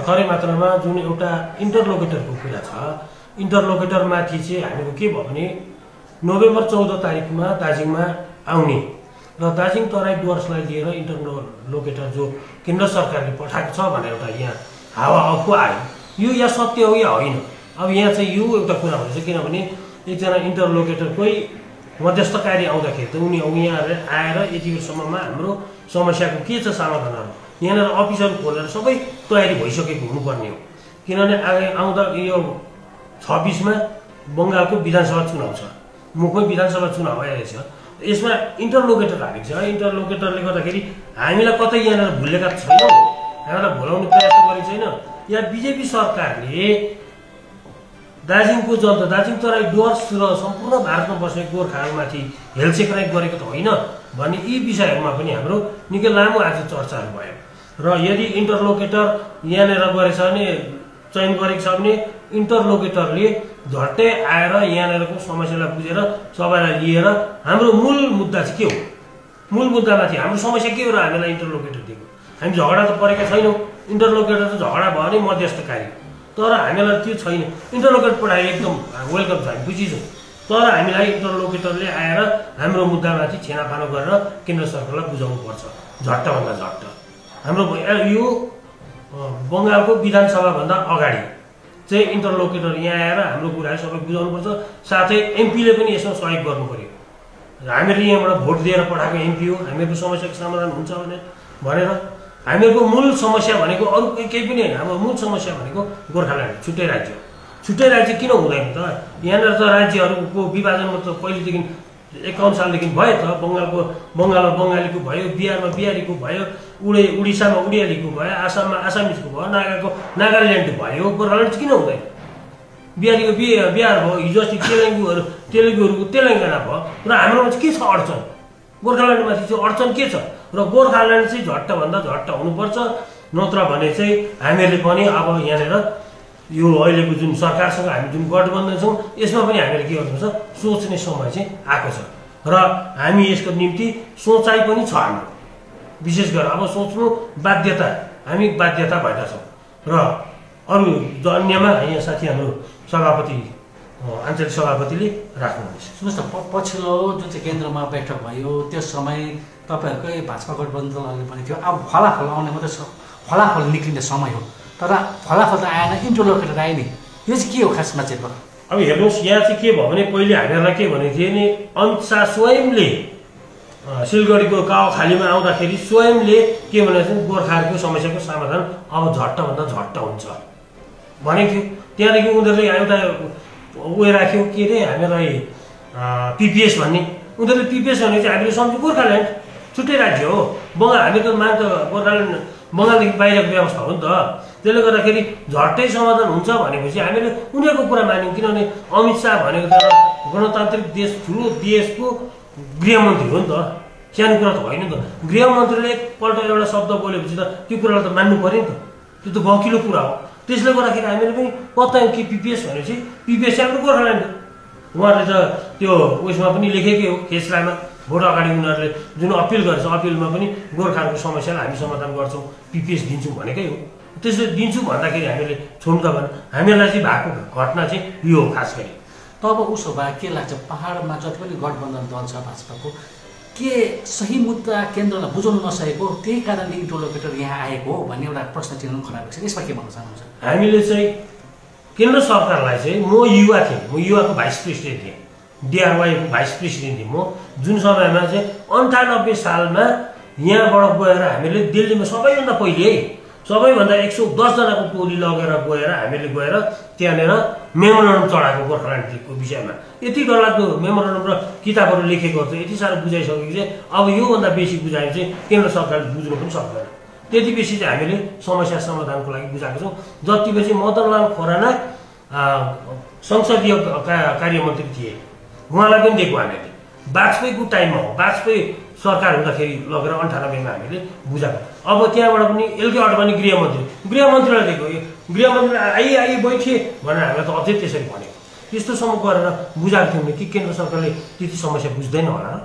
थोरै मात्रामा जुन एउटा इन्टरलोकेटरको कुरा छ, इन्टरलोकेटरमाथि चाहिँ हामीको के भयो भने नोभेम्बर 14 तारिकमा दार्जिलिङमा आउने र दार्जिलिङ तराई डुवर्सलाई लिएर इन्टरलोकेटर जो केन्द्र सरकारले पठाएको छ भनेर एउटा यहाँ हावा अफवाह आयो। यो या सत्य हो या होइन। अब यहाँ चाहिँ यो एउटा कुरा भन्छ, किनभने एकजना इन्टरलोकेटरकै मध्यस्थकारी आउँदाखेरि त उनी यहाँ आएर यति बेरसम्ममा हाम्रो समस्याको के छ समाधानहरू यहाँनिर अफिसहरू खोलेर सबै तयारी भइसकेको हुनुपर्ने हो। किनभने आउँदा यो 26मा बङ्गालको विधानसभा चुनाव छ, मुखमै विधानसभा चुनाव आइरहेछ। यसमा इन्टरलोकेटर हालेको छ। इन्टरलोकेटरले गर्दाखेरि हामीलाई कतै यहाँनिर भुलेका छैनौँ, हामीलाई भुलाउने प्रयास गरेको छैन। या बिजेपी सरकारले दार्जिलिङको जनता, दार्जिलिङ तराई डुवर्स र सम्पूर्ण भारतमा बसेको गोर्खाहरूमाथि हेलचेक्राइ गरेको त होइन भन्ने यी विषयहरूमा पनि हाम्रो निकै लामो आज चर्चाहरू भयो। र यदि इन्टरलोकेटर यहाँनिर गरेछ भने, चयन गरेको छ भने इन्टरलोकेटरले झट्टै आएर यहाँनिरको समस्यालाई बुझेर सबैलाई लिएर हाम्रो मूल मुद्दा चाहिँ के हो, मूल मुद्दामाथि हाम्रो समस्या के हो र हामीलाई इन्टरलोकेटर दिएको। हामी झगडा त परेका छैनौँ। इन्टरलोकेटर त झगडा भयो भने मध्यस्थकारी, तर हामीलाई त्यो छैन। इन्टरलोकेटर पठाए एकदम वेलकम छ, हामी बुझिन्छौँ। तर हामीलाई इन्टरलोकेटरले आएर हाम्रो मुद्दामाथि छेनाफानो गरेर केन्द्र सरकारलाई बुझाउनु पर्छ झट्टभन्दा झट्ट। हाम्रो यो बङ्गालको विधानसभाभन्दा अगाडि चाहिँ इन्टरलोकेटर यहाँ आएर हाम्रो कुराहरू सबै बुझाउनुपर्छ। साथै एमपीले पनि यसमा सहयोग गर्नु पर्यो। हामीहरूले यहाँबाट भोट दिएर पठाएको एमपी हो, हामीहरूको समस्याको समाधान हुन्छ भनेर। हामीहरूको मूल समस्या भनेको अरू केही पनि होइन। हाम्रो मूल समस्या भनेको गोर्खाल्यान्ड छुट्टै राज्य। छुट्टै राज्य किन हुँदैन त? यहाँनिर त राज्यहरूको विभाजनमा त पहिलेदेखि 51 सालदेखि भयो त। बङ्गालमा बङ्गालीको भयो, बिहारमा बिहारीको भयो, उडिसामा उडियालीको भयो, आसाममा आसामिजको भयो, नागाल्यान्ड भयो। गोर्खाल्यान्ड किन हुँदैन? बिहारीको बिहार भयो, हिजो अस्ति तेलुगुहरूको तेलङ्गाना भयो। र हाम्रोमा चाहिँ के छ अडचन? गोर्खाल्यान्डमाथि चाहिँ अडचन के छ? र गोर्खाल्यान्ड चाहिँ झट्टभन्दा झट्ट हुनुपर्छ, नत्र भने चाहिँ हामीहरूले पनि अब यहाँनिर यो अहिलेको जुन सरकारसँग हामी जुन गठबन्धन छौँ यसमा पनि हामीले के गर्नुपर्छ, सोच्ने समय चाहिँ आएको छ। र हामी यसको निम्ति सोचाइ पनि छ हाम्रो। विशेष गरेर अब सोच्नु बाध्यता, हामी बाध्यता भएका छौँ। र अरू अन्यमा यहाँ साथी हाम्रो सभापति, आञ्चलिक सभापतिले राख्नुहुनेछ। सुन्नुहोस् न, पछिल्लो जुन चाहिँ केन्द्रमा बैठक भयो त्यो समय तपाईँहरूकै भाजपा गठबन्धनले पनि थियो अब फलाफल आउने मात्रै फलाफल निक्लिने समय हो, तर फलाफल त आएन, इन्टरलोकेटर आयो नि। यो चाहिँ के हो खासमा चाहिँ? अब हेर्नुहोस्, यहाँ चाहिँ के भयो भने पहिले हामीहरूलाई के भनेको थियो नि, अमित शाह स्वयंले सिलगढीको कावाखालीमा आउँदाखेरि स्वयंले के भनेको थियो, गोर्खाहरूको समस्याको समाधान अब झट्टभन्दा झट्ट हुन्छ भनेको थियो। त्यहाँदेखि उनीहरूले एउटा उयो राख्यो, के अरे हामीलाई पिपिएस भन्ने। उनीहरूले पिपिएस भने चाहिँ हामीले सम्झ्यो गोर्खाल्यान्ड छुट्टै राज्य हो। हामी त मान त गोर्खाल्यान्ड बङ्गालदेखि बाहिरको व्यवस्था हो नि त। त्यसले गर्दाखेरि झट्टै समाधान हुन्छ भनेपछि हामीले उनीहरूको कुरा मान्यौँ। किनभने अमित शाह भनेको त गणतान्त्रिक देश, ठुलो देशको गृहमन्त्री हो नि त, सानो कुरा त होइन नि त। गृहमन्त्रीले एकपल्ट एउटा शब्द बोलेपछि त त्यो कुरालाई त मान्नु पऱ्यो नि त, त्यो त गकिलो कुरा हो। त्यसले गर्दाखेरि हामीले पनि पत्यायौँ कि पिपिएस भनेपछि पिपिएस हाम्रो गोर्खाल्यान्ड हो। उहाँहरूले त त्यो उयसमा पनि लेखेकै हो, फैसलामा भोट अगाडि उनीहरूले जुन अपिल गरेछ, अपिलमा पनि गोर्खाहरूको समस्यालाई हामी समाधान गर्छौँ, पिपिएस दिन्छौँ भनेकै हो। त्यसले दिन्छु भन्दाखेरि हामीले छोड्नु त भने हामीहरूलाई चाहिँ भएको घटना चाहिँ यो हो खास गरी। तब उसो भए के लाग्छ, पहाडमा जति पनि गठबन्धन दल छ भाजपाको, के सही मुद्दा केन्द्रलाई बुझाउनु नसकेको त्यही कारणले इन्टरलोकेटर यहाँ आएको हो भन्ने एउटा प्रश्न चिन्ह खडा भएको छ। यसमा के भन्न चाहनुहुन्छ? हामीले चाहिँ केन्द्र सरकारलाई चाहिँ, म युवा थिएँ, म युवाको भाइस प्रेसिडेन्ट थिएँ, डिआरवाईको भाइस प्रेसिडेन्ट थिएँ म, जुन समयमा चाहिँ 98 सालमा यहाँबाट गएर हामीले दिल्लीमा सबैभन्दा 110 जनाको टोली लगेर हामीले गएर त्यहाँनिर मेमोरेन्डम चढाएको गोर्खाल्यान्डको विषयमा। यति डरलाग्दो मेमोरेन्डम र किताबहरू लेखेको छ, यति साह्रो बुझाइसकेको चाहिँ अब योभन्दा बेसी बुझायो चाहिँ केन्द्र सरकारले बुझ्नु पनि सक्दैन। त्यति बेसी चाहिँ हामीले समस्या समाधानको लागि बुझाएको छौँ। जति बेसी मदनलाल खोराना संसदीय कार्यमन्त्री थिए, उहाँलाई पनि दिएको हामीले। वाजपेयीको टाइममा हो, वाजपेयी सरकार हुँदाखेरि लगेर 98 मा हामीले बुझाएको। अब त्यहाँबाट पनि एलके अडवाणी गृहमन्त्रीलाई दिएको, गृहमन्त्री आइए बैठे भनेर हामीलाई त अझै त्यसरी भनेको। त्यस्तोसम्म गरेर बुझाएको थियौँ कि केन्द्र सरकारले त्यति समस्या बुझ्दैन होला र।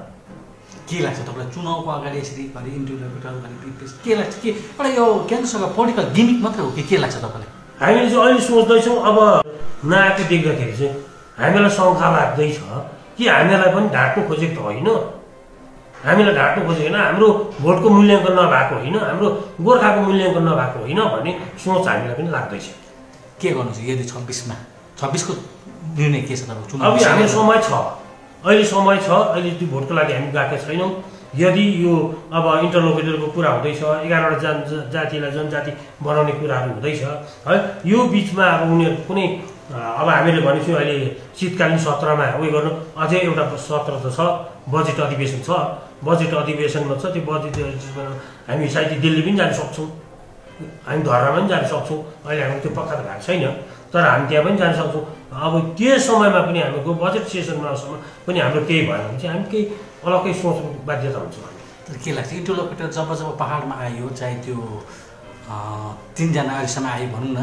के लाग्छ तपाईँलाई चुनावको अगाडि यसरी घरि इन्टरलोकेटर घरि रिप्लेस के लाग्छ के एउटा यो केन्द्र सरकार पोलिटिकल गिमिक मात्रै हो कि के लाग्छ तपाईँलाई हामीले चाहिँ अहिले सोच्दैछौँ अब नआएको देख्दाखेरि चाहिँ हामीलाई शङ्का लाग्दैछ कि हामीलाई पनि ढाट्नु खोजेको त होइन, हामीलाई ढाट्नु खोजेको होइन, हाम्रो भोटको मूल्याङ्कन नभएको होइन, हाम्रो गोर्खाको मूल्याङ्कन नभएको होइन भन्ने सोच हामीलाई पनि लाग्दैछ। के गर्नु छ यदि 26को निर्णय के छ तपाईँको चुनाव? अब हाम्रो समय छ, अहिले समय छ, अहिले त्यो भोटको लागि हामी गएका छैनौँ। यदि यो अब इन्टरलोकेटरको कुरा हुँदैछ, 11वटा जातिलाई जनजाति बनाउने कुराहरू हुँदैछ है, यो बिचमा अब उनीहरू कुनै अब हामीले भनेछौँ अहिले शीतकालीन सत्रमा उयो गर्नु, अझै एउटा सत्र त छ, बजेट अधिवेशन छ, बजेट अधिवेशनमा छ, त्यो बजेट अधिवेशनमा हामी सायद दिल्ली पनि जान सक्छौँ, हामी धर्नामा पनि जान सक्छौँ, अहिले हाम्रो त्यो पक्का त भएको छैन, तर हामी त्यहाँ पनि जान सक्छौँ। अब त्यो समयमा पनि हाम्रो बजेट सेसनमासम्म पनि हाम्रो केही भएन भने चाहिँ हामी केही अलग्गै सोच्नु बाध्यता हुन्छ। तर के लाग्छ इन्टरलोकेटर जब पहाडमा आयो, चाहे त्यो 3जना अहिलेसम्म आयो भनौँ न,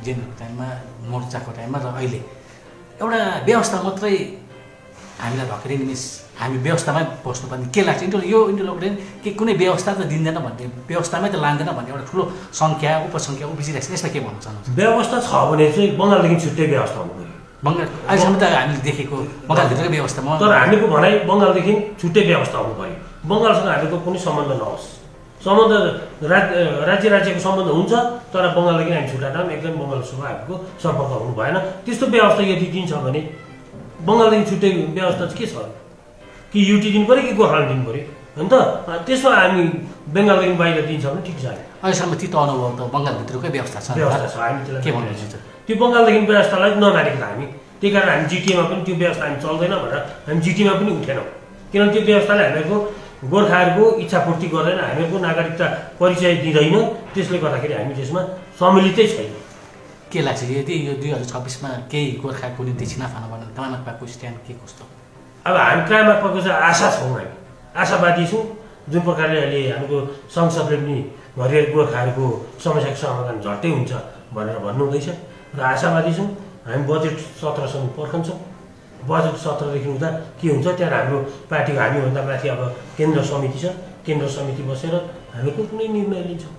जेनको टाइममा मोर्चाको टाइममा र अहिले एउटा व्यवस्था मात्रै हामीलाई भर्खरै मिस हामी व्यवस्थामै बस्नुपर्ने के लाग्छ? यो इन्टरलोकेटर के कुनै व्यवस्था त दिँदैन भन्ने, व्यवस्थामै त लाँदैन भन्ने एउटा ठुलो सङ्ख्या उपसङ्ख्या उभिसिरहेको छ, यसमा के भन्न चाहनुहुन्छ? व्यवस्था छ भने चाहिँ बङ्गालदेखि छुट्टै व्यवस्था हुनु पऱ्यो। बङ्गाल अहिलेसम्म त हामीले देखेको बङ्गालभित्रकै व्यवस्थामा, तर हामीको भनाइ बङ्गालदेखि छुट्टै व्यवस्था हुनु पऱ्यो, बङ्गालसँग हामीको कुनै सम्बन्ध नहोस्, सम्बन्ध राज्यको सम्बन्ध हुन्छ, तर बङ्गालदेखि हामी छुट्टा नाम एकदम बङ्गालसँग हामीको सम्पर्क हुनु भएन। त्यस्तो व्यवस्था यदि दिन्छ भने बङ्गालदेखि छुट्टै व्यवस्था चाहिँ के छ, कि युटी दिनु पऱ्यो कि गोर्खाल्यान्ड दिनु पऱ्यो होइन त? त्यसमा हामी बङ्गालदेखि बाहिर दिन्छ भने ठिक छ। अहिलेसम्म त्यो त अनुभव त बङ्गालभित्रकै व्यवस्था छ, हामी त्यसलाई के भन्नुहुन्छ? त्यो बङ्गालदेखि व्यवस्थालाई नमानेको त हामी, त्यही कारण हामी जिटिएमा पनि त्यो व्यवस्था हामी चल्दैन भनेर हामी जिटिएमा पनि उठेनौँ, किनभने त्यो व्यवस्थाले हामीहरूको गोर्खाहरूको इच्छापूर्ति गर्दैन, हामीहरूको नागरिकता परिचय दिँदैन, त्यसले गर्दाखेरि हामी त्यसमा सम्मिलितै छैन। के लाग्छ यदि यो 2026मा केही गोर्खाको निम्ति छिनाफा नभएर कामाख्पाको स्ट्यान्ड के कस्तो? अब हामी कामाख्पाको चाहिँ आशा छौँ, हामी आशावादी छौँ, जुन प्रकारले अहिले हाम्रो संसदले पनि घरि गोर्खाहरूको समस्याको समाधान झट्टै हुन्छ भनेर भन्नुहुँदैछ र आशावादी छौँ। हामी बजेट सत्रसम्म पर्खन्छौँ, बजेट सत्रदेखि हुँदा के हुन्छ त्यहाँ हाम्रो पार्टीको हामीभन्दा माथि अब केन्द्र समिति छ, केन्द्र समिति बसेर हामी कुनै निर्णय लिन्छौँ।